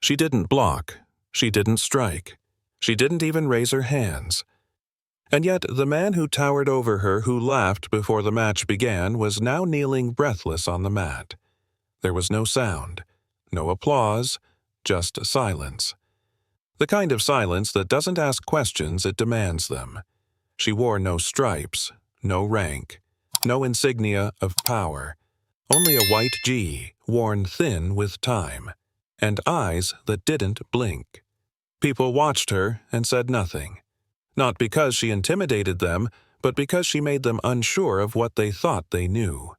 She didn't block. She didn't strike. She didn't even raise her hands. And yet the man who towered over her, who laughed before the match began, was now kneeling breathless on the mat. There was no sound, no applause, just silence. The kind of silence that doesn't ask questions, it demands them. She wore no stripes, no rank, no insignia of power, only a white gi, worn thin with time, and eyes that didn't blink. People watched her and said nothing, not because she intimidated them, but because she made them unsure of what they thought they knew.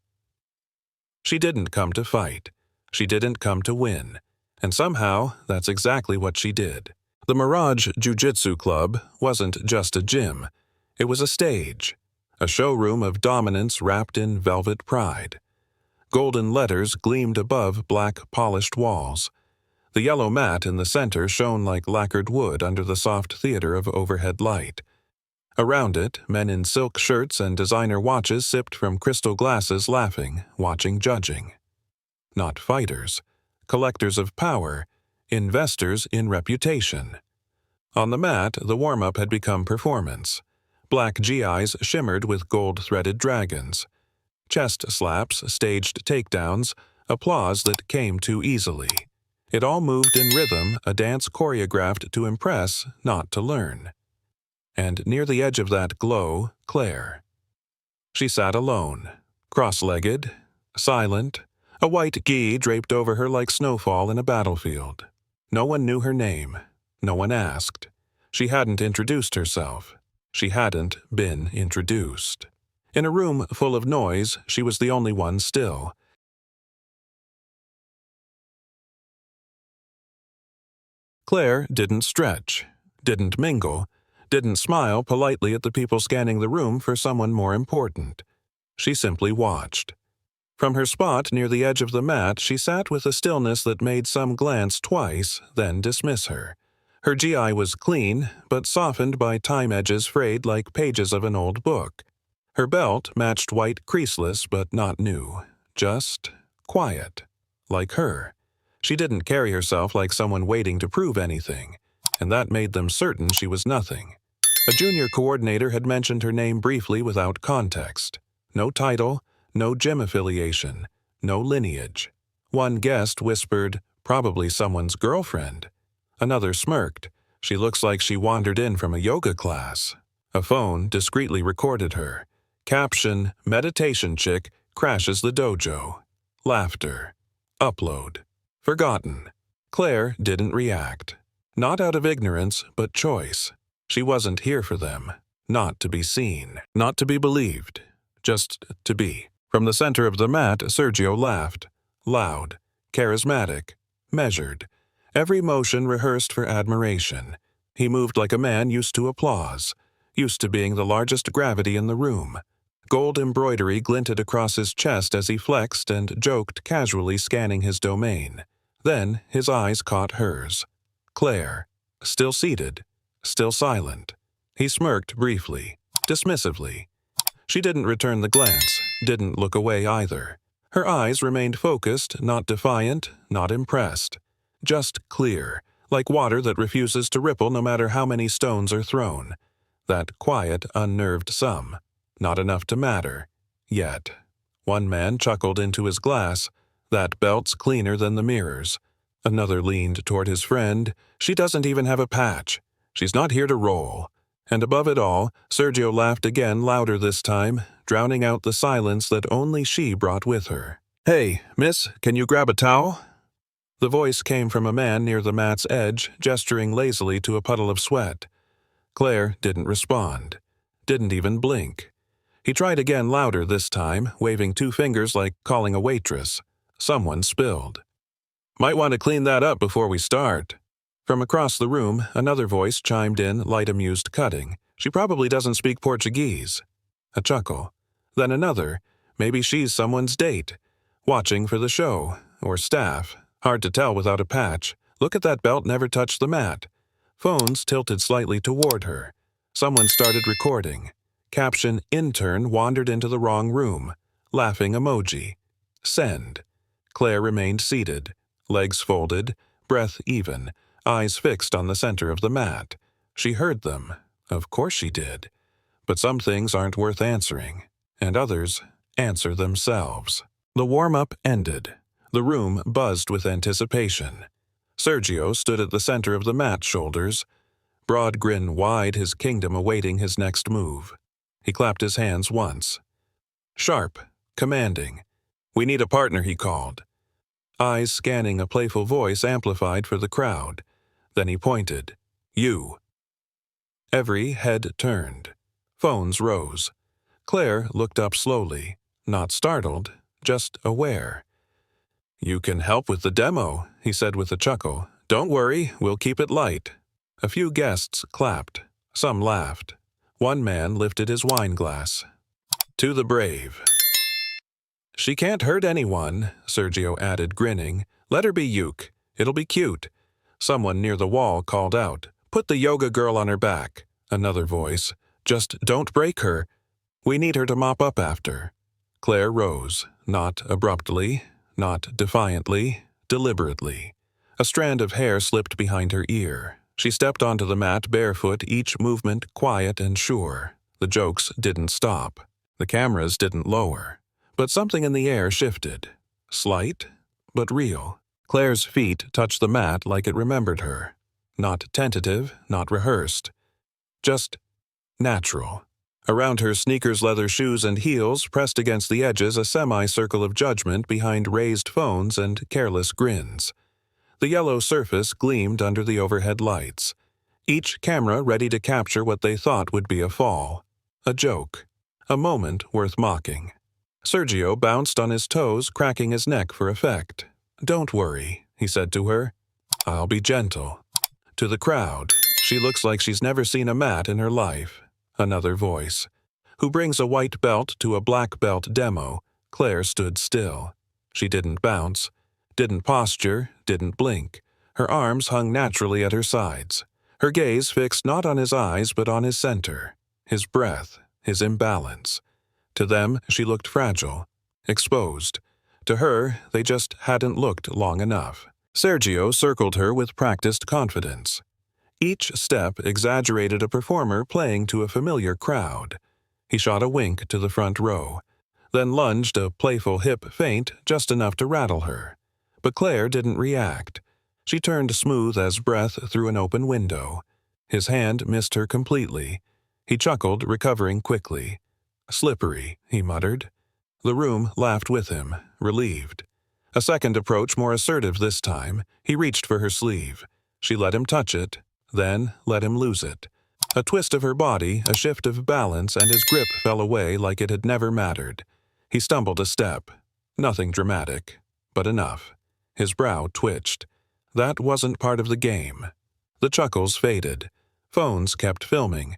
She didn't come to fight. She didn't come to win. And somehow, that's exactly what she did. The Mirage Jiu-Jitsu Club wasn't just a gym. It was a stage, a showroom of dominance wrapped in velvet pride. Golden letters gleamed above black polished walls. The yellow mat in the center shone like lacquered wood under the soft theater of overhead light. Around it, men in silk shirts and designer watches sipped from crystal glasses, laughing, watching, judging. Not fighters, collectors of power, investors in reputation. On the mat, the warm-up had become performance. Black GIs shimmered with gold-threaded dragons. Chest slaps, staged takedowns, applause that came too easily. It all moved in rhythm, a dance choreographed to impress, not to learn. And near the edge of that glow, Claire. She sat alone, cross-legged, silent, a white gi draped over her like snowfall in a battlefield. No one knew her name. No one asked. She hadn't introduced herself. She hadn't been introduced. In a room full of noise, she was the only one still. Claire didn't stretch, didn't mingle, didn't smile politely at the people scanning the room for someone more important. She simply watched. From her spot near the edge of the mat, she sat with a stillness that made some glance twice, then dismiss her. Her GI was clean, but softened by time edges frayed like pages of an old book. Her belt matched white creaseless but not new, just quiet, like her. She didn't carry herself like someone waiting to prove anything, and that made them certain she was nothing. A junior coordinator had mentioned her name briefly without context. No title, no gym affiliation, no lineage. One guest whispered, "Probably someone's girlfriend." Another smirked. "She looks like she wandered in from a yoga class." A phone discreetly recorded her. Caption, "Meditation chick crashes the dojo." Laughter. Upload. Forgotten. Claire didn't react. Not out of ignorance, but choice. She wasn't here for them. Not to be seen. Not to be believed. Just to be. From the center of the mat, Sergio laughed. Loud. Charismatic. Measured. Every motion rehearsed for admiration. He moved like a man used to applause. Used to being the largest gravity in the room. Gold embroidery glinted across his chest as he flexed and joked, casually scanning his domain. Then his eyes caught hers. Claire. Still seated. Still silent. He smirked briefly, dismissively. She didn't return the glance, didn't look away either. Her eyes remained focused, not defiant, not impressed. Just clear, like water that refuses to ripple no matter how many stones are thrown. That quiet, unnerved sum. Not enough to matter. Yet. One man chuckled into his glass. "That belt's cleaner than the mirrors." Another leaned toward his friend. "She doesn't even have a patch. She's not here to roll." And above it all, Sergio laughed again, louder this time, drowning out the silence that only she brought with her. "Hey, miss, can you grab a towel?" The voice came from a man near the mat's edge, gesturing lazily to a puddle of sweat. Claire didn't respond. Didn't even blink. He tried again, louder this time, waving two fingers like calling a waitress. Someone spilled. "Might want to clean that up before we start." From across the room, another voice chimed in, light amused cutting. "She probably doesn't speak Portuguese." A chuckle. Then another. "Maybe she's someone's date. Watching for the show. Or staff. Hard to tell without a patch. Look at that belt, never touched the mat." Phones tilted slightly toward her. Someone started recording. Caption, "Intern wandered into the wrong room." Laughing emoji. Send. Claire remained seated. Legs folded. breath even, eyes fixed on the center of the mat. She heard them. Of course she did. But some things aren't worth answering, and others answer themselves. The warm-up ended. The room buzzed with anticipation. Sergio stood at the center of the mat's shoulders, broad grin wide, his kingdom awaiting his next move. He clapped his hands once. Sharp, commanding. "We need a partner," he called. Eyes scanning, a playful voice amplified for the crowd. Then he pointed. "You." Every head turned. Phones rose. Claire looked up slowly, not startled, just aware. "You can help with the demo," he said with a chuckle. "Don't worry, we'll keep it light." A few guests clapped. Some laughed. One man lifted his wine glass. "To the brave." "She can't hurt anyone," Sergio added, grinning. "Let her be Yuke. It'll be cute." Someone near the wall called out, "Put the yoga girl on her back." Another voice, "Just don't break her. We need her to mop up after." Claire rose, not abruptly, not defiantly, deliberately. A strand of hair slipped behind her ear. She stepped onto the mat barefoot, each movement quiet and sure. The jokes didn't stop. The cameras didn't lower. But something in the air shifted. Slight, but real. Claire's feet touched the mat like it remembered her. Not tentative, not rehearsed. Just natural. Around her sneakers, leather shoes, and heels pressed against the edges a semicircle of judgment behind raised phones and careless grins. The yellow surface gleamed under the overhead lights. Each camera ready to capture what they thought would be a fall. A joke. A moment worth mocking. Sergio bounced on his toes, cracking his neck for effect. "Don't worry," he said to her. "I'll be gentle." To the crowd, "She looks like she's never seen a mat in her life." Another voice. "Who brings a white belt to a black belt demo?" Claire stood still. She didn't bounce, didn't posture, didn't blink. Her arms hung naturally at her sides. Her gaze fixed not on his eyes but on his center, his breath, his imbalance. To them, she looked fragile, exposed. To her, they just hadn't looked long enough. Sergio circled her with practiced confidence. Each step exaggerated a performer playing to a familiar crowd. He shot a wink to the front row, then lunged a playful hip feint just enough to rattle her. But Claire didn't react. She turned smooth as breath through an open window. His hand missed her completely. He chuckled, recovering quickly. "Slippery," he muttered. The room laughed with him, relieved. A second approach, more assertive this time. He reached for her sleeve. She let him touch it, then let him lose it. A twist of her body, a shift of balance, and his grip fell away like it had never mattered. He stumbled a step. Nothing dramatic, but enough. His brow twitched. That wasn't part of the game. The chuckles faded. Phones kept filming,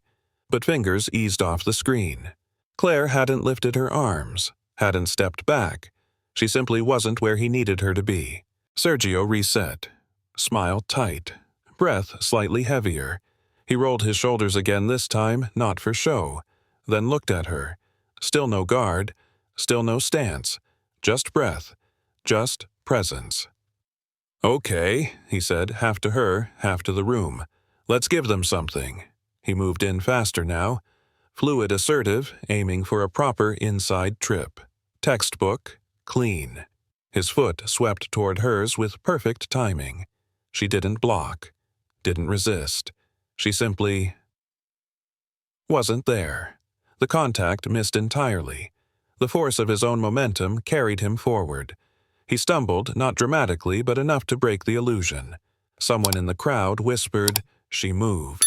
but fingers eased off the screen. Claire hadn't lifted her arms, hadn't stepped back. She simply wasn't where he needed her to be. Sergio reset. Smile tight. Breath slightly heavier. He rolled his shoulders again, this time not for show. Then looked at her. Still no guard. Still no stance. Just breath. Just presence. "Okay," he said, half to her, half to the room. "Let's give them something." He moved in faster now. Fluid, assertive, aiming for a proper inside trip. Textbook, clean. His foot swept toward hers with perfect timing. She didn't block, didn't resist. She simply wasn't there. The contact missed entirely. The force of his own momentum carried him forward. He stumbled, not dramatically, but enough to break the illusion. Someone in the crowd whispered, "She moved."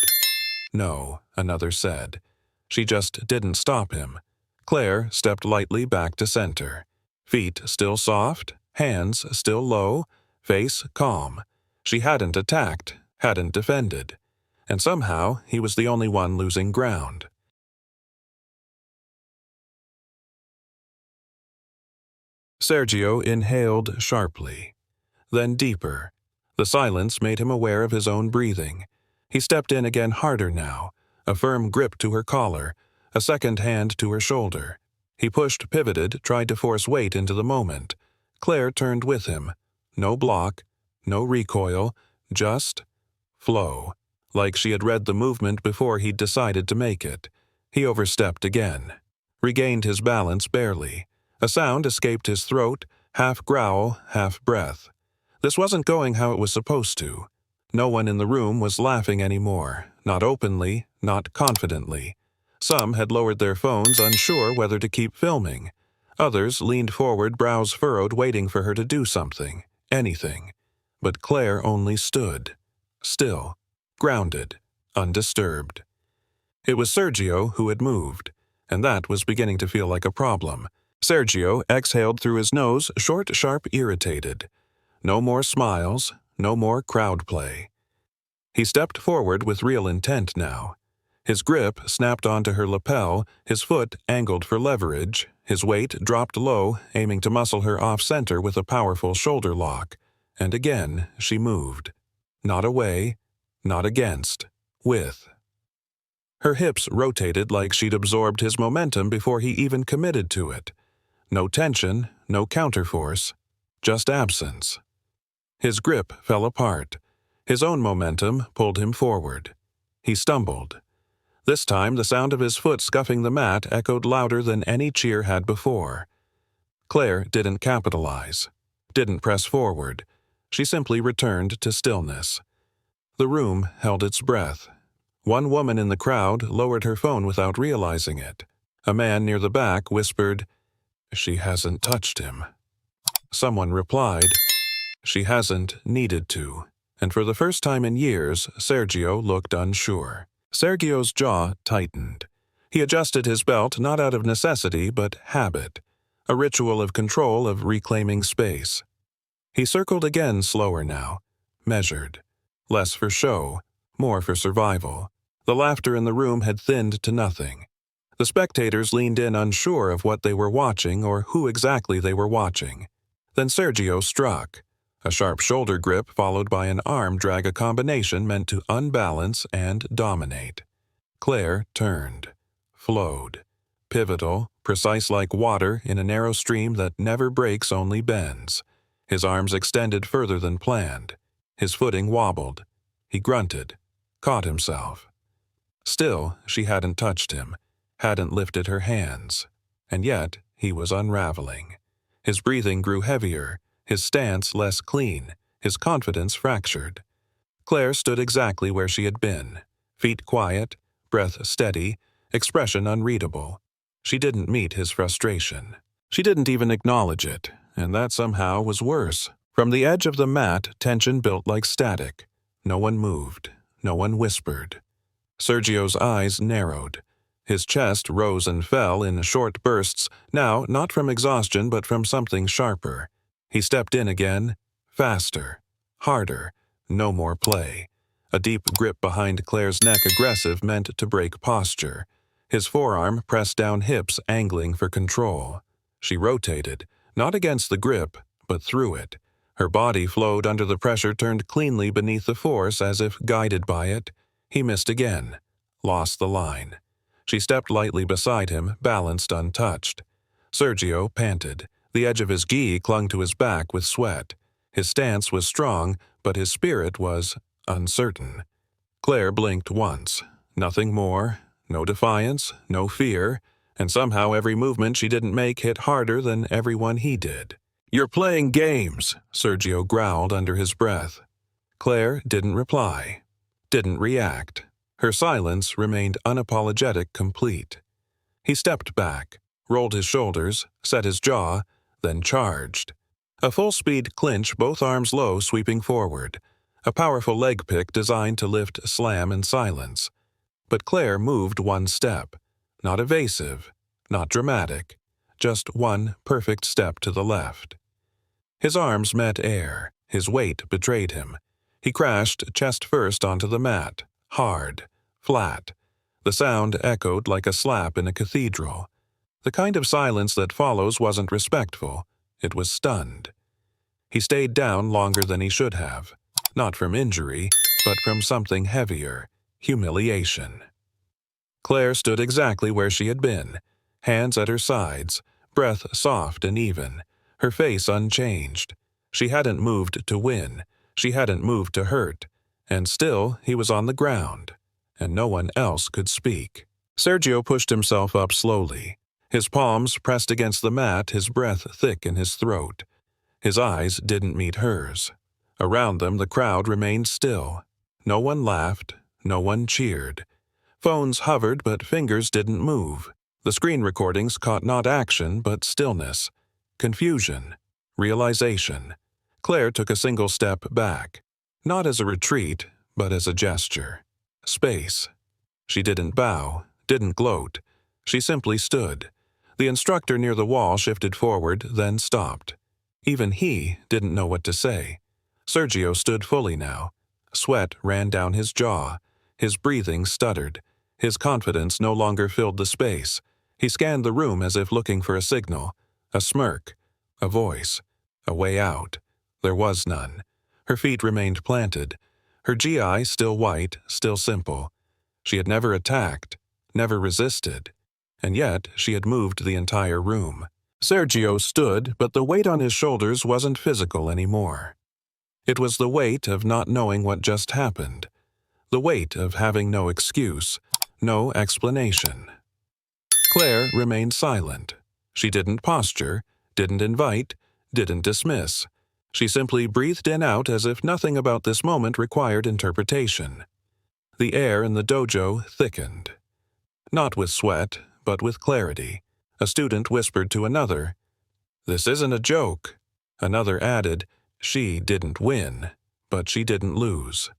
"No," another said. She just didn't stop him. Claire stepped lightly back to center. Feet still soft, hands still low, face calm. She hadn't attacked, hadn't defended. And somehow he was the only one losing ground. Sergio inhaled sharply, then deeper. The silence made him aware of his own breathing. He stepped in again harder now, a firm grip to her collar, a second hand to her shoulder. He pushed, pivoted, tried to force weight into the moment. Claire turned with him. No block, no recoil, Just flow. Like she had read the movement before he'd decided to make it. He overstepped again. Regained his balance barely. A sound escaped his throat, half growl, half breath. This wasn't going how it was supposed to. No one in the room was laughing anymore, not openly, not confidently. Some had lowered their phones, unsure whether to keep filming. Others leaned forward, brows furrowed, waiting for her to do something, anything. But Claire only stood, still, grounded, undisturbed. It was Sergio who had moved, and that was beginning to feel like a problem. Sergio exhaled through his nose, short, sharp, irritated. No more smiles, no more crowd play. He stepped forward with real intent now. His grip snapped onto her lapel, his foot angled for leverage, his weight dropped low, aiming to muscle her off-center with a powerful shoulder lock. And again she moved. Not away, not against, with. Her hips rotated like she'd absorbed his momentum before he even committed to it. No tension, no counterforce, just absence. His grip fell apart. His own momentum pulled him forward. He stumbled. This time the sound of his foot scuffing the mat echoed louder than any cheer had before. Claire didn't capitalize, didn't press forward. She simply returned to stillness. The room held its breath. One woman in the crowd lowered her phone without realizing it. A man near the back whispered, "She hasn't touched him." Someone replied, "She hasn't needed to." And for the first time in years, Sergio looked unsure. Sergio's jaw tightened. He adjusted his belt not out of necessity but habit, a ritual of control, of reclaiming space. He circled again, slower now, measured. Less for show, more for survival. The laughter in the room had thinned to nothing. The spectators leaned in, unsure of what they were watching or who exactly they were watching. Then Sergio struck. A sharp shoulder grip followed by an arm drag, a combination meant to unbalance and dominate. Claire turned, flowed, pivotal, precise like water in a narrow stream that never breaks, only bends. His arms extended further than planned. His footing wobbled. He grunted, caught himself. Still, she hadn't touched him, hadn't lifted her hands. And yet, he was unraveling. His breathing grew heavier, his stance less clean, his confidence fractured. Claire stood exactly where she had been, feet quiet, breath steady, expression unreadable. She didn't meet his frustration. She didn't even acknowledge it, and that somehow was worse. From the edge of the mat, tension built like static. No one moved, no one whispered. Sergio's eyes narrowed. His chest rose and fell in short bursts, now not from exhaustion but from something sharper. He stepped in again, faster, harder, no more play. A deep grip behind Claire's neck, aggressive, meant to break posture. His forearm pressed down hips, angling for control. She rotated, not against the grip, but through it. Her body flowed under the pressure, turned cleanly beneath the force as if guided by it. He missed again, lost the line. She stepped lightly beside him, balanced untouched. Sergio panted. The edge of his gi clung to his back with sweat. His stance was strong, but his spirit was uncertain. Claire blinked once. Nothing more. No defiance, no fear. And somehow every movement she didn't make hit harder than every one he did. "You're playing games," Sergio growled under his breath. Claire didn't reply. Didn't react. Her silence remained unapologetic, complete. He stepped back, rolled his shoulders, set his jaw, then charged. A full-speed clinch, both arms low, sweeping forward. A powerful leg pick designed to lift, slam, and silence. But Claire moved one step. Not evasive, not dramatic. Just one perfect step to the left. His arms met air. His weight betrayed him. He crashed chest first onto the mat, hard, flat. The sound echoed like a slap in a cathedral. The kind of silence that follows wasn't respectful. It was stunned. He stayed down longer than he should have. Not from injury, but from something heavier, humiliation. Claire stood exactly where she had been, hands at her sides, breath soft and even, her face unchanged. She hadn't moved to win. She hadn't moved to hurt, and still he was on the ground, and no one else could speak. Sergio pushed himself up slowly, his palms pressed against the mat, his breath thick in his throat. His eyes didn't meet hers. Around them the crowd remained still. No one laughed, no one cheered. Phones hovered, but fingers didn't move. The screen recordings caught not action, but stillness, confusion, realization. Claire took a single step back, not as a retreat, but as a gesture. Space. She didn't bow, didn't gloat. She simply stood. The instructor near the wall shifted forward, then stopped. Even he didn't know what to say. Sergio stood fully now. Sweat ran down his jaw. His breathing stuttered. His confidence no longer filled the space. He scanned the room as if looking for a signal, a smirk, a voice, a way out. There was none. Her feet remained planted. Her GI still white, still simple. She had never attacked, never resisted, and yet she had moved the entire room. Sergio stood, but the weight on his shoulders wasn't physical anymore. It was the weight of not knowing what just happened, the weight of having no excuse, no explanation. Claire remained silent. She didn't posture, didn't invite, didn't dismiss. She simply breathed in out as if nothing about this moment required interpretation. The air in the dojo thickened. Not with sweat, but with clarity. A student whispered to another, "This isn't a joke." Another added, "She didn't win, but she didn't lose."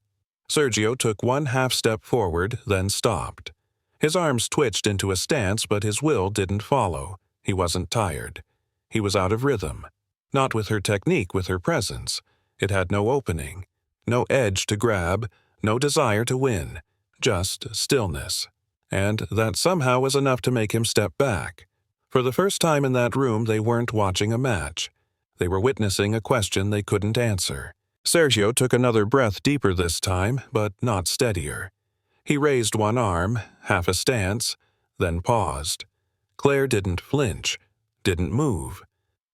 Sergio took one half step forward, then stopped. His arms twitched into a stance, but his will didn't follow. He wasn't tired. He was out of rhythm. Not with her technique, with her presence. It had no opening, no edge to grab, no desire to win, just stillness. And that somehow was enough to make him step back. For the first time in that room, they weren't watching a match. They were witnessing a question they couldn't answer. Sergio took another breath deeper this time, but not steadier. He raised one arm, half a stance, then paused. Claire didn't flinch, didn't move.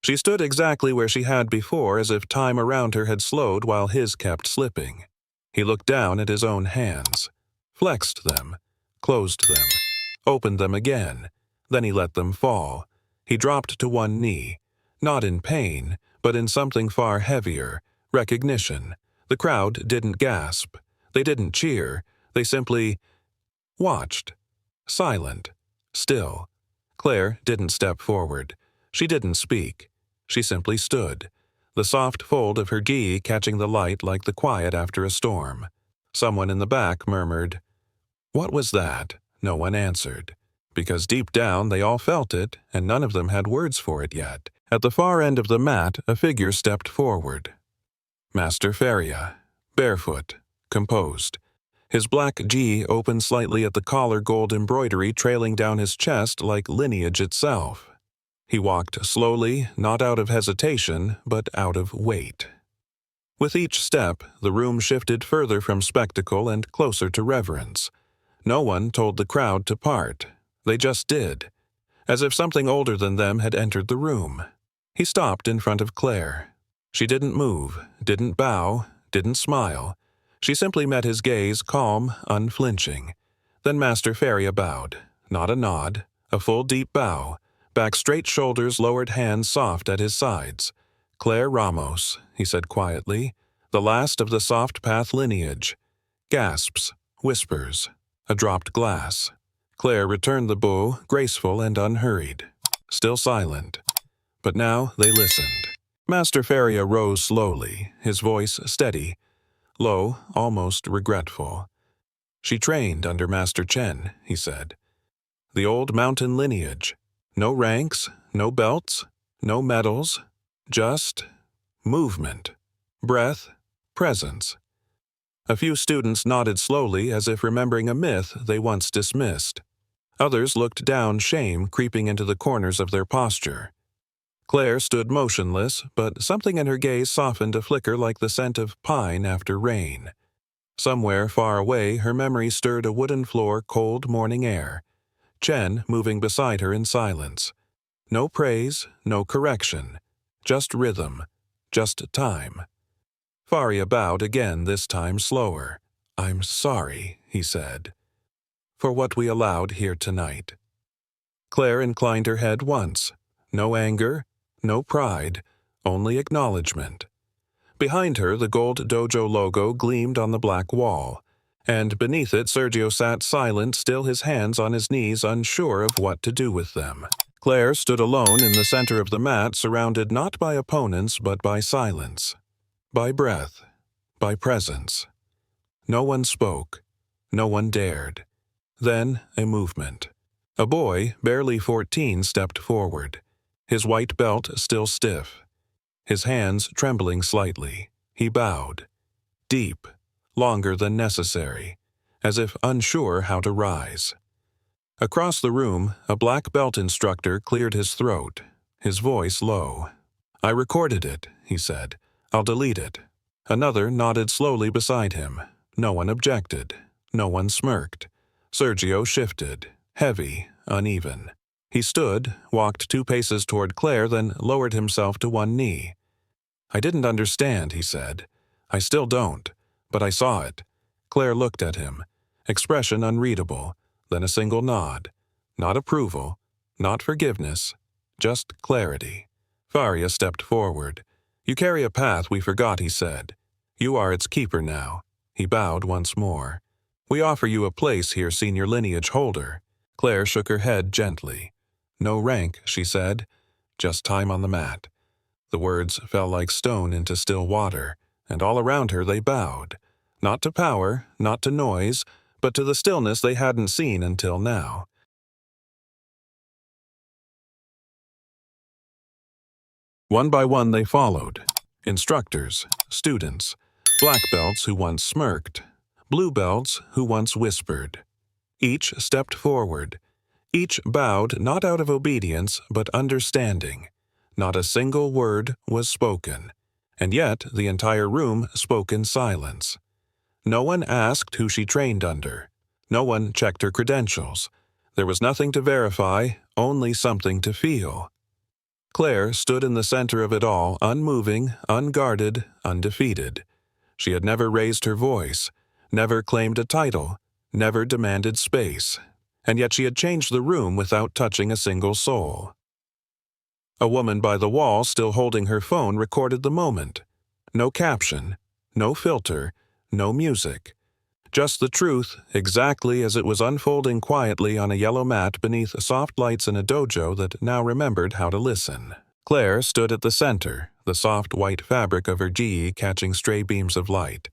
She stood exactly where she had before, as if time around her had slowed while his kept slipping. He looked down at his own hands, flexed them, closed them, opened them again. Then he let them fall. He dropped to one knee, not in pain, but in something far heavier, recognition. The crowd didn't gasp. They didn't cheer. They simply watched. Silent. Still. Claire didn't step forward. She didn't speak. She simply stood, the soft fold of her gi catching the light like the quiet after a storm. Someone in the back murmured, "What was that?" No one answered, because deep down they all felt it, and none of them had words for it yet. At the far end of the mat, a figure stepped forward. Master Feria, barefoot, composed. His black gi opened slightly at the collar, gold embroidery trailing down his chest like lineage itself. He walked slowly, not out of hesitation, but out of weight. With each step, the room shifted further from spectacle and closer to reverence. No one told the crowd to part. They just did, as if something older than them had entered the room. He stopped in front of Claire. She didn't move, didn't bow, didn't smile. She simply met his gaze, calm, unflinching. Then Master Feria bowed. Not a nod, a full deep bow. Back straight shoulders, lowered hands soft at his sides. "Claire Ramos," he said quietly, "the last of the soft path lineage." Gasps, whispers, a dropped glass. Claire returned the bow, graceful and unhurried. Still silent. But now they listened. Master Feria rose slowly, his voice steady, low, almost regretful. "She trained under Master Chen," he said. "The old mountain lineage. No ranks, no belts, no medals, just movement, breath, presence." A few students nodded slowly as if remembering a myth they once dismissed. Others looked down, shame creeping into the corners of their posture. Claire stood motionless, but something in her gaze softened a flicker like the scent of pine after rain. Somewhere far away, her memory stirred a wooden floor, cold morning air. Chen moving beside her in silence. No praise, no correction. Just rhythm. Just time. Faria bowed again, this time slower. "I'm sorry," he said, "for what we allowed here tonight." Claire inclined her head once. No anger, no pride, only acknowledgement. Behind her, the gold dojo logo gleamed on the black wall, and beneath it Sergio sat silent, still his hands on his knees, unsure of what to do with them. Claire stood alone in the center of the mat, surrounded not by opponents but by silence, by breath, by presence. No one spoke. No one dared. Then a movement. A boy, barely 14, stepped forward, his white belt still stiff, his hands trembling slightly. He bowed, deep, longer than necessary, as if unsure how to rise. Across the room, a black belt instructor cleared his throat, his voice low. "I recorded it," he said. "I'll delete it." Another nodded slowly beside him. No one objected. No one smirked. Sergio shifted, heavy, uneven. He stood, walked 2 paces toward Claire, then lowered himself to one knee. "I didn't understand," he said. "I still don't, but I saw it." Claire looked at him, expression unreadable, then a single nod. Not approval, not forgiveness, just clarity. Faria stepped forward. "You carry a path we forgot," he said. "You are its keeper now." He bowed once more. "We offer you a place here, senior lineage holder." Claire shook her head gently. "No rank," she said. "Just time on the mat." The words fell like stone into still water, and all around her they bowed. Not to power, not to noise, but to the stillness they hadn't seen until now. One by one they followed. Instructors, students, black belts who once smirked, blue belts who once whispered. Each stepped forward. Each bowed not out of obedience, but understanding. Not a single word was spoken, and yet the entire room spoke in silence. No one asked who she trained under. No one checked her credentials. There was nothing to verify, only something to feel. Claire stood in the center of it all, unmoving, unguarded, undefeated. She had never raised her voice, never claimed a title, never demanded space, and yet she had changed the room without touching a single soul. A woman by the wall, still holding her phone, recorded the moment. No caption, no filter, no music. Just the truth, exactly as it was unfolding quietly on a yellow mat beneath soft lights in a dojo that now remembered how to listen. Claire stood at the center, the soft white fabric of her gi catching stray beams of light.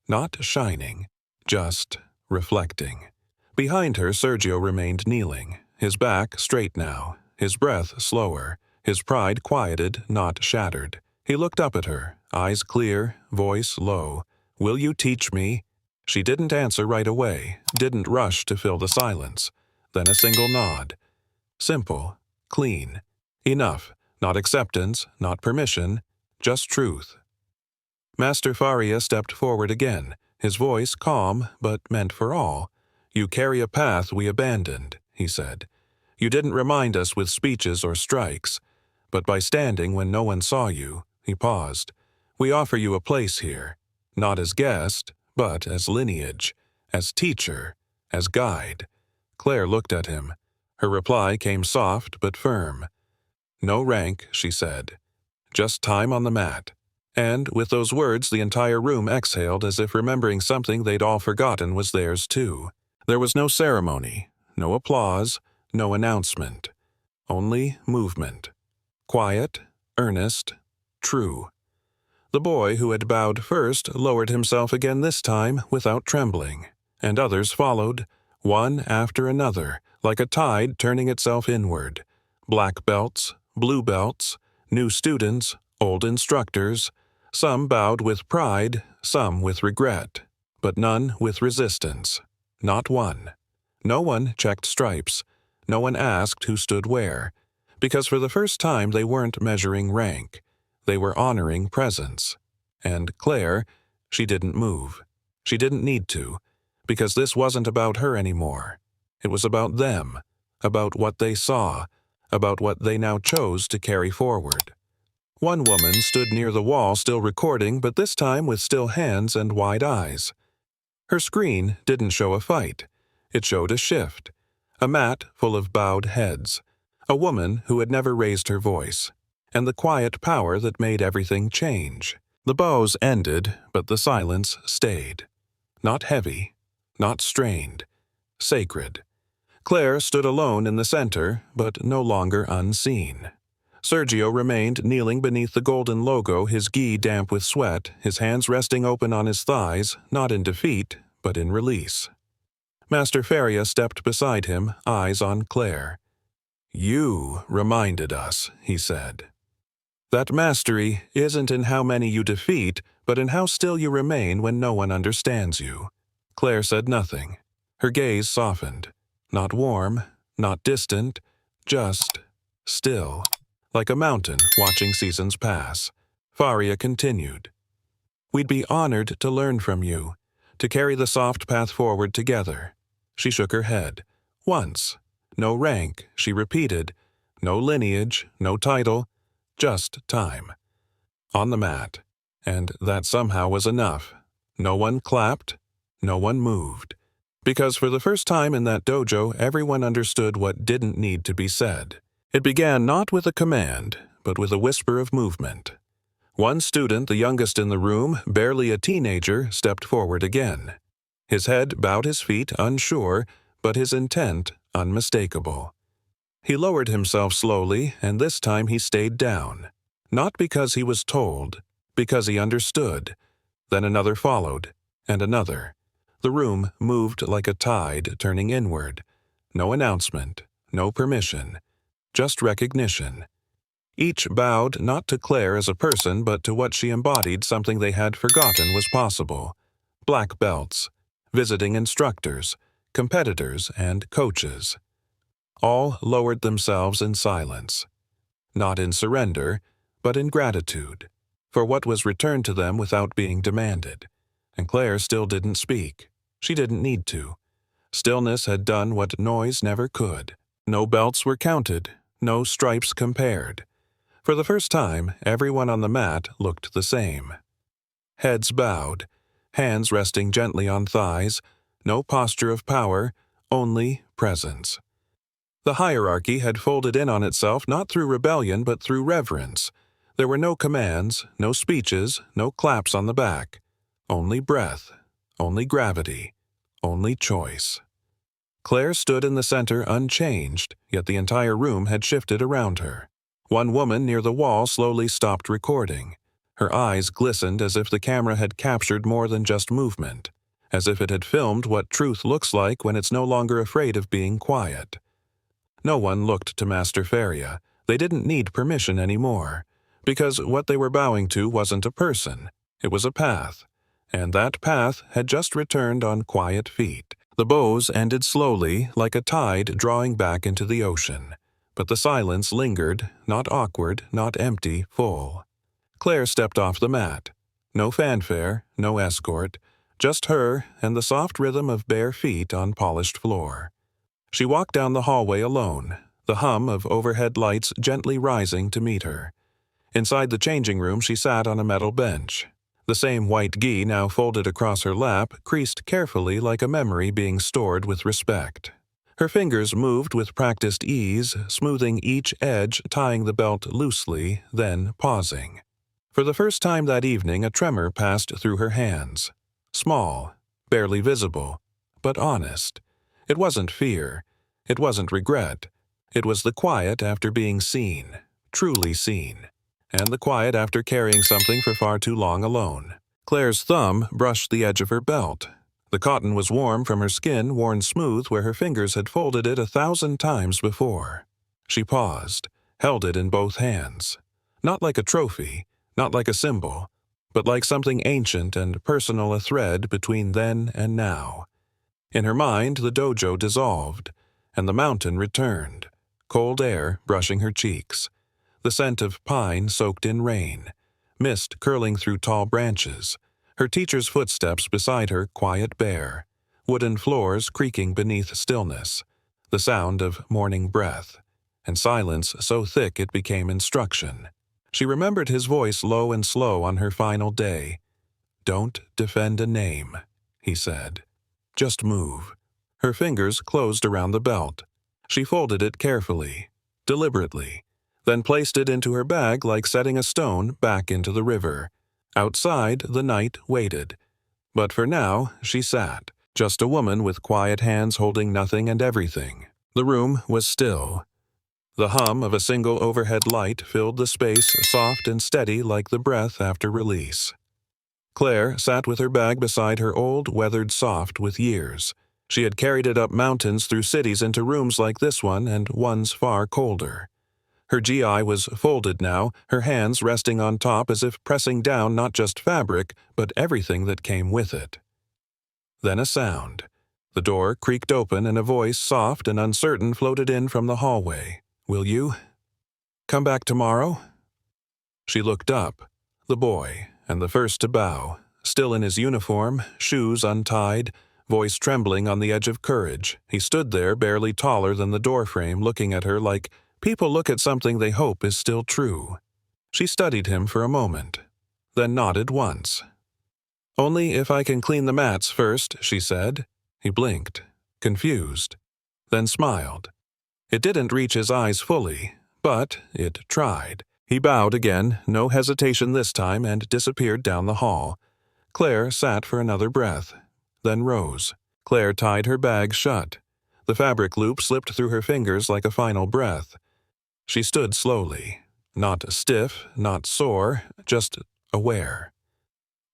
Not shining, just reflecting. Behind her, Sergio remained kneeling, his back straight now, his breath slower, his pride quieted, not shattered. He looked up at her, eyes clear, voice low. "Will you teach me?" She didn't answer right away, didn't rush to fill the silence. Then a single nod. Simple, clean. Enough, not acceptance, not permission, just truth. Master Faria stepped forward again, his voice calm but meant for all. "You carry a path we abandoned," he said. "You didn't remind us with speeches or strikes, but by standing when no one saw you," he paused. "We offer you a place here, not as guest, but as lineage, as teacher, as guide." Claire looked at him. Her reply came soft but firm. "No rank," she said. "Just time on the mat." And with those words the entire room exhaled as if remembering something they'd all forgotten was theirs too. There was no ceremony, no applause, no announcement. Only movement. Quiet, earnest, true. The boy who had bowed first lowered himself again, this time without trembling, and others followed, one after another, like a tide turning itself inward. Black belts, blue belts, new students, old instructors. Some bowed with pride, some with regret, but none with resistance. Not one. No one checked stripes. No one asked who stood where, because for the first time they weren't measuring rank. They were honoring presence. And Claire, she didn't move. She didn't need to, because this wasn't about her anymore. It was about them, about what they saw, about what they now chose to carry forward. One woman stood near the wall still recording, but this time with still hands and wide eyes. Her screen didn't show a fight. It showed a shift. A mat full of bowed heads. A woman who had never raised her voice. And the quiet power that made everything change. The bows ended, but the silence stayed. Not heavy, not strained. Sacred. Claire stood alone in the center, but no longer unseen. Sergio remained kneeling beneath the golden logo, his gi damp with sweat, his hands resting open on his thighs, not in defeat, but in release. Master Feria stepped beside him, eyes on Claire. "You reminded us," he said. "That mastery isn't in how many you defeat, but in how still you remain when no one understands you." Claire said nothing. Her gaze softened. Not warm, not distant, just still. Like a mountain watching seasons pass. Faria continued. "We'd be honored to learn from you, to carry the soft path forward together." She shook her head. "Once. No rank," she repeated. "No lineage, no title, just time." On the mat. And that somehow was enough. No one clapped, no one moved. Because for the first time in that dojo, everyone understood what didn't need to be said. It began not with a command, but with a whisper of movement. One student, the youngest in the room, barely a teenager, stepped forward again. His head bowed his feet, unsure, but his intent unmistakable. He lowered himself slowly, and this time he stayed down. Not because he was told, because he understood. Then another followed, and another. The room moved like a tide turning inward. No announcement, no permission. Just recognition. Each bowed not to Claire as a person, but to what she embodied, something they had forgotten was possible. Black belts, visiting instructors, competitors, and coaches. All lowered themselves in silence. Not in surrender, but in gratitude, for what was returned to them without being demanded. And Claire still didn't speak. She didn't need to. Stillness had done what noise never could. No belts were counted, no stripes compared. For the first time, everyone on the mat looked the same. Heads bowed, hands resting gently on thighs, no posture of power, only presence. The hierarchy had folded in on itself not through rebellion but through reverence. There were no commands, no speeches, no claps on the back. Only breath, only gravity, only choice. Claire stood in the center unchanged, yet the entire room had shifted around her. One woman near the wall slowly stopped recording. Her eyes glistened as if the camera had captured more than just movement, as if it had filmed what truth looks like when it's no longer afraid of being quiet. No one looked to Master Feria. They didn't need permission anymore, because what they were bowing to wasn't a person. It was a path, and that path had just returned on quiet feet. The bows ended slowly, like a tide drawing back into the ocean. But the silence lingered, not awkward, not empty, full. Claire stepped off the mat. No fanfare, no escort, just her and the soft rhythm of bare feet on polished floor. She walked down the hallway alone, the hum of overhead lights gently rising to meet her. Inside the changing room she sat on a metal bench. The same white gi now folded across her lap, creased carefully like a memory being stored with respect. Her fingers moved with practiced ease, smoothing each edge, tying the belt loosely, then pausing. For the first time that evening, a tremor passed through her hands. Small, barely visible, but honest. It wasn't fear. It wasn't regret. It was the quiet after being seen, truly seen, and the quiet after carrying something for far too long alone. Claire's thumb brushed the edge of her belt. The cotton was warm from her skin, worn smooth where her fingers had folded it 1,000 times before. She paused, held it in both hands. Not like a trophy, not like a symbol, but like something ancient and personal, a thread between then and now. In her mind, the dojo dissolved, and the mountain returned, cold air brushing her cheeks, the scent of pine soaked in rain, mist curling through tall branches, her teacher's footsteps beside her quiet bare, wooden floors creaking beneath stillness, the sound of morning breath, and silence so thick it became instruction. She remembered his voice low and slow on her final day. "Don't defend a name," he said. "Just move." Her fingers closed around the belt. She folded it carefully, deliberately, then placed it into her bag like setting a stone back into the river. Outside, the night waited. But for now, she sat, just a woman with quiet hands holding nothing and everything. The room was still. The hum of a single overhead light filled the space, soft and steady like the breath after release. Claire sat with her bag beside her old, weathered soft with years. She had carried it up mountains through cities into rooms like this one and ones far colder. Her GI was folded now, her hands resting on top as if pressing down not just fabric, but everything that came with it. Then a sound. The door creaked open and a voice, soft and uncertain, floated in from the hallway. "Will you come back tomorrow?" She looked up. The boy, and the first to bow, still in his uniform, shoes untied, voice trembling on the edge of courage. He stood there, barely taller than the doorframe, looking at her like people look at something they hope is still true. She studied him for a moment, then nodded once. "Only if I can clean the mats first," she said. He blinked, confused, then smiled. It didn't reach his eyes fully, but it tried. He bowed again, no hesitation this time, and disappeared down the hall. Claire sat for another breath, then rose. Claire tied her bag shut. The fabric loop slipped through her fingers like a final breath. She stood slowly, not stiff, not sore, just aware.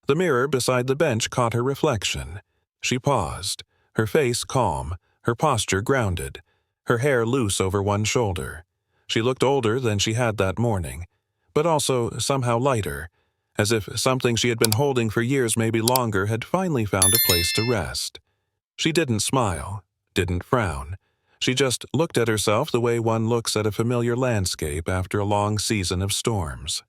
The mirror beside the bench caught her reflection. She paused, her face calm, her posture grounded, her hair loose over one shoulder. She looked older than she had that morning, but also somehow lighter, as if something she had been holding for years, maybe longer, had finally found a place to rest. She didn't smile, didn't frown. She just looked at herself the way one looks at a familiar landscape after a long season of storms.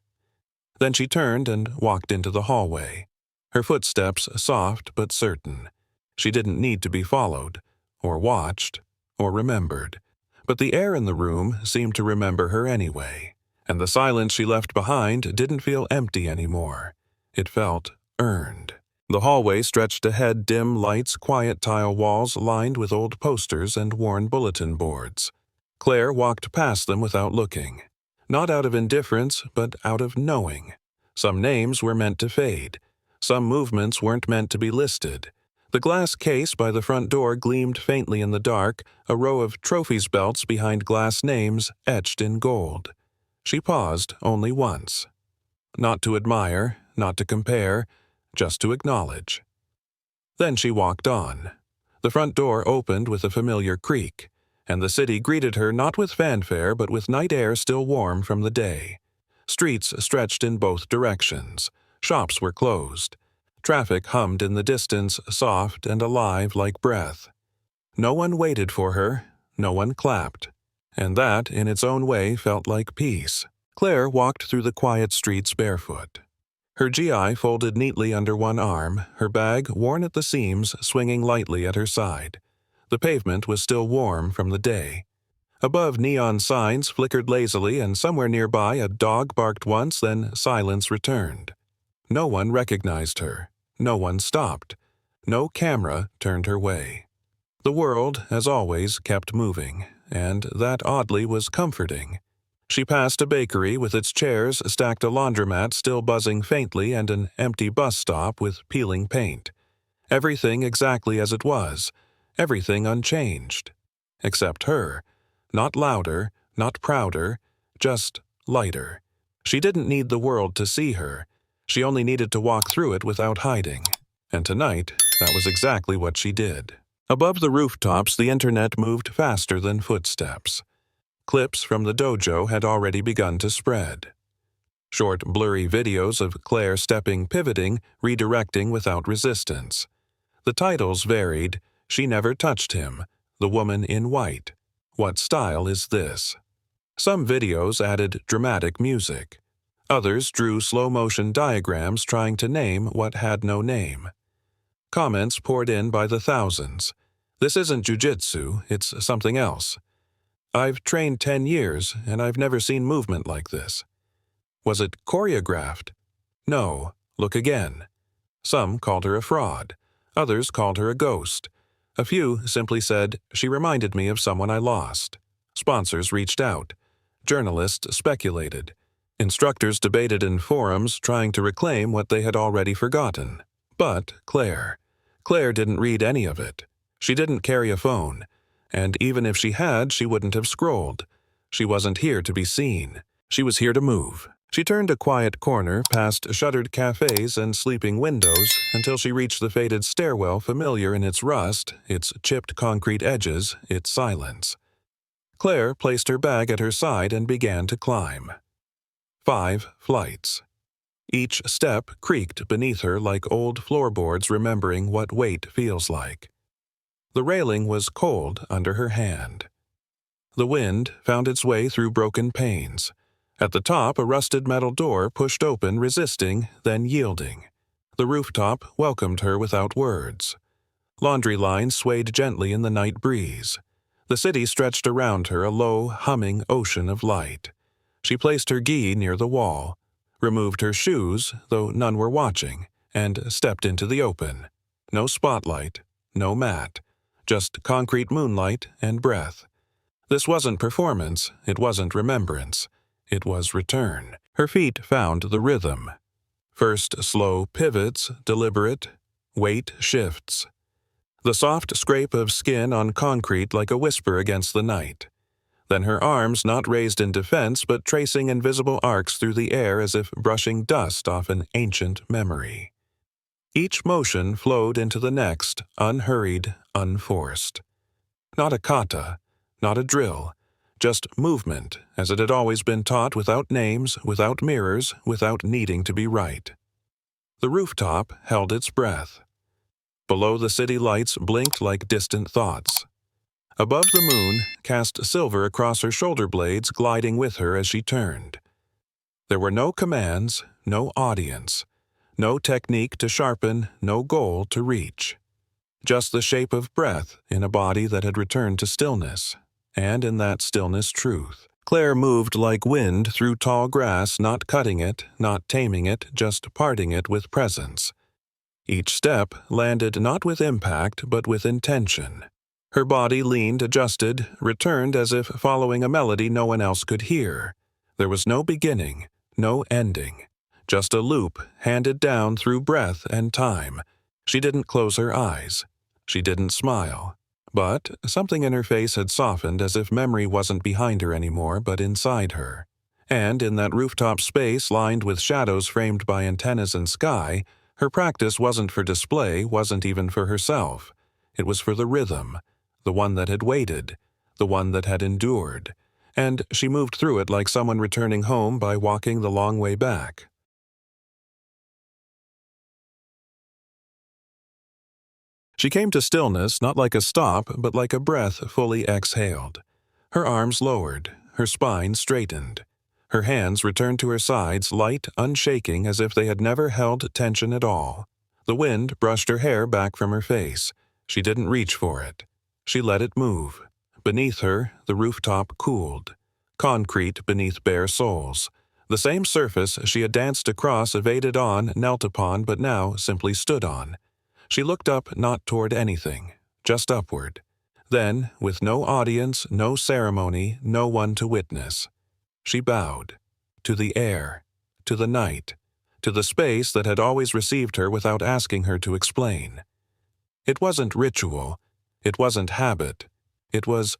Then she turned and walked into the hallway, her footsteps soft but certain. She didn't need to be followed, or watched, or remembered. But the air in the room seemed to remember her anyway, and the silence she left behind didn't feel empty anymore. It felt earned. The hallway stretched ahead, dim lights, quiet tile walls lined with old posters and worn bulletin boards. Claire walked past them without looking. Not out of indifference, but out of knowing. Some names were meant to fade. Some movements weren't meant to be listed. The glass case by the front door gleamed faintly in the dark, a row of trophies belts behind glass names etched in gold. She paused only once. Not to admire, not to compare, just to acknowledge. Then she walked on. The front door opened with a familiar creak, and the city greeted her not with fanfare but with night air still warm from the day. Streets stretched in both directions. Shops were closed. Traffic hummed in the distance, soft and alive like breath. No one waited for her, no one clapped, and that, in its own way, felt like peace. Claire walked through the quiet streets barefoot. Her GI folded neatly under one arm, her bag, worn at the seams, swinging lightly at her side. The pavement was still warm from the day. Above, neon signs flickered lazily, and somewhere nearby a dog barked once, then silence returned. No one recognized her. No one stopped. No camera turned her way. The world, as always, kept moving, and that oddly was comforting. She passed a bakery with its chairs stacked, a laundromat still buzzing faintly, and an empty bus stop with peeling paint. Everything exactly as it was, everything unchanged. Except her. Not louder, not prouder, just lighter. She didn't need the world to see her. She only needed to walk through it without hiding. And tonight, that was exactly what she did. Above the rooftops, the internet moved faster than footsteps. Clips from the dojo had already begun to spread. Short, blurry videos of Claire stepping, pivoting, redirecting without resistance. The titles varied. She never touched him. The woman in white. What style is this? Some videos added dramatic music. Others drew slow-motion diagrams trying to name what had no name. Comments poured in by the thousands. This isn't Jiu-Jitsu, it's something else. I've trained 10 years, and I've never seen movement like this. Was it choreographed? No. Look again. Some called her a fraud. Others called her a ghost. A few simply said, "She reminded me of someone I lost." Sponsors reached out. Journalists speculated. Instructors debated in forums trying to reclaim what they had already forgotten. But Claire didn't read any of it. She didn't carry a phone. And even if she had, she wouldn't have scrolled. She wasn't here to be seen. She was here to move. She turned a quiet corner past shuttered cafes and sleeping windows until she reached the faded stairwell familiar in its rust, its chipped concrete edges, its silence. Claire placed her bag at her side and began to climb. 5 flights. Each step creaked beneath her like old floorboards remembering what weight feels like. The railing was cold under her hand. The wind found its way through broken panes. At the top, a rusted metal door pushed open, resisting, then yielding. The rooftop welcomed her without words. Laundry lines swayed gently in the night breeze. The city stretched around her, a low, humming ocean of light. She placed her gi near the wall, removed her shoes, though none were watching, and stepped into the open. No spotlight, no mat, just concrete moonlight and breath. This wasn't performance, it wasn't remembrance. It was return. Her feet found the rhythm. First slow pivots, deliberate, weight shifts. The soft scrape of skin on concrete like a whisper against the night. Then her arms not raised in defense but tracing invisible arcs through the air as if brushing dust off an ancient memory. Each motion flowed into the next, unhurried, unforced. Not a kata, not a drill. Just movement, as it had always been taught, without names, without mirrors, without needing to be right. The rooftop held its breath. Below, the city lights blinked like distant thoughts. Above, the moon cast silver across her shoulder blades, gliding with her as she turned. There were no commands, no audience, no technique to sharpen, no goal to reach. Just the shape of breath in a body that had returned to stillness. And in that stillness, truth. Claire moved like wind through tall grass, not cutting it, not taming it, just parting it with presence. Each step landed not with impact, but with intention. Her body leaned, adjusted, returned as if following a melody no one else could hear. There was no beginning, no ending. Just a loop handed down through breath and time. She didn't close her eyes. She didn't smile. But something in her face had softened as if memory wasn't behind her anymore, but inside her. And in that rooftop space lined with shadows framed by antennas and sky, her practice wasn't for display, wasn't even for herself. It was for the rhythm, the one that had waited, the one that had endured. And she moved through it like someone returning home by walking the long way back. She came to stillness not like a stop, but like a breath fully exhaled. Her arms lowered, her spine straightened. Her hands returned to her sides, light, unshaking, as if they had never held tension at all. The wind brushed her hair back from her face. She didn't reach for it. She let it move. Beneath her, the rooftop cooled. Concrete beneath bare soles. The same surface she had danced across, evaded on, knelt upon, but now simply stood on. She looked up not toward anything, just upward. Then, with no audience, no ceremony, no one to witness, she bowed. To the air, to the night, to the space that had always received her without asking her to explain. It wasn't ritual, it wasn't habit, it was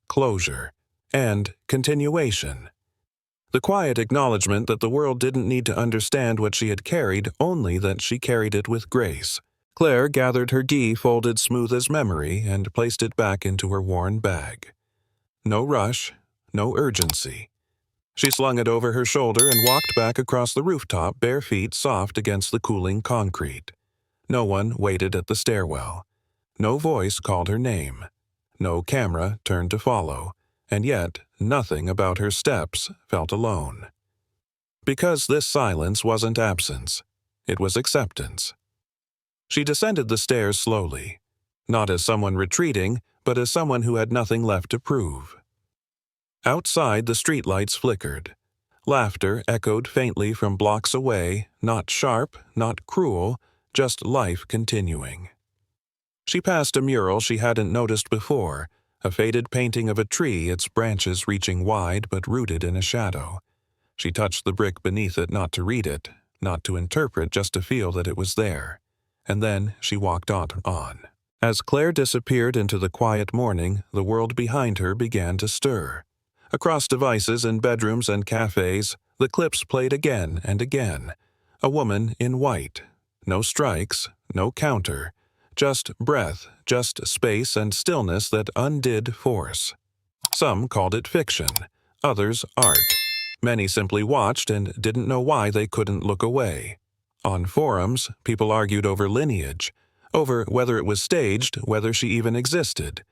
closure and continuation. The quiet acknowledgement that the world didn't need to understand what she had carried, only that she carried it with grace. Claire gathered her gi folded smooth as memory and placed it back into her worn bag. No rush, no urgency. She slung it over her shoulder and walked back across the rooftop, bare feet soft against the cooling concrete. No one waited at the stairwell. No voice called her name. No camera turned to follow, and yet nothing about her steps felt alone. Because this silence wasn't absence, it was acceptance. She descended the stairs slowly, not as someone retreating, but as someone who had nothing left to prove. Outside, the streetlights flickered. Laughter echoed faintly from blocks away, not sharp, not cruel, just life continuing. She passed a mural she hadn't noticed before, a faded painting of a tree, its branches reaching wide but rooted in a shadow. She touched the brick beneath it not to read it, not to interpret, just to feel that it was there. And then she walked on. As Claire disappeared into the quiet morning, the world behind her began to stir. Across devices in bedrooms and cafes, the clips played again and again. A woman in white. No strikes, no counter. Just breath, just space and stillness that undid force. Some called it fiction, others art. Many simply watched and didn't know why they couldn't look away. On forums, people argued over lineage, over whether it was staged, whether she even existed.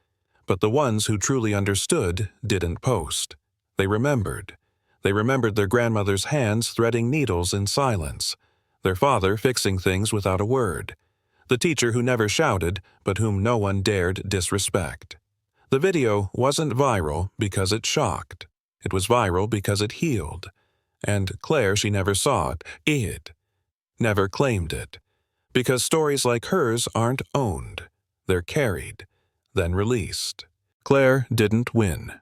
But the ones who truly understood didn't post. They remembered. They remembered their grandmother's hands threading needles in silence, their father fixing things without a word, the teacher who never shouted but whom no one dared disrespect. The video wasn't viral because it shocked. It was viral because it healed. And Claire, she never saw it, never claimed it. Because stories like hers aren't owned. They're carried, then released. Claire didn't win.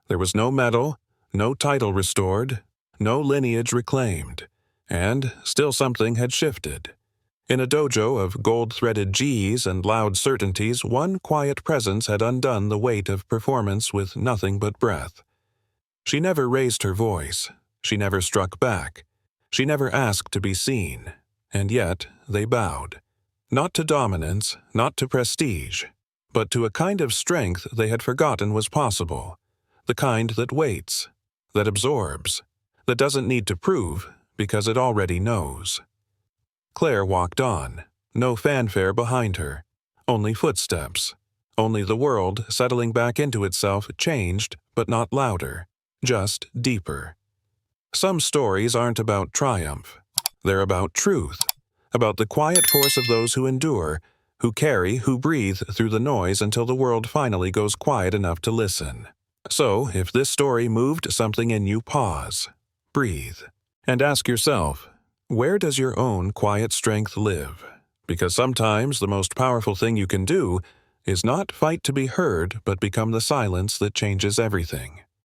There was no medal, no title restored, no lineage reclaimed. And still something had shifted. In a dojo of gold-threaded G's and loud certainties, one quiet presence had undone the weight of performance with nothing but breath. She never raised her voice. She never struck back. She never asked to be seen. And yet they bowed. Not to dominance, not to prestige, but to a kind of strength they had forgotten was possible. The kind that waits, that absorbs, that doesn't need to prove because it already knows. Claire walked on, no fanfare behind her, only footsteps, only the world settling back into itself, changed but not louder, just deeper. Some stories aren't about triumph. They're about truth, about the quiet force of those who endure, who carry, who breathe through the noise until the world finally goes quiet enough to listen. So, if this story moved something in you, pause, breathe, and ask yourself, where does your own quiet strength live? Because sometimes the most powerful thing you can do is not fight to be heard, but become the silence that changes everything.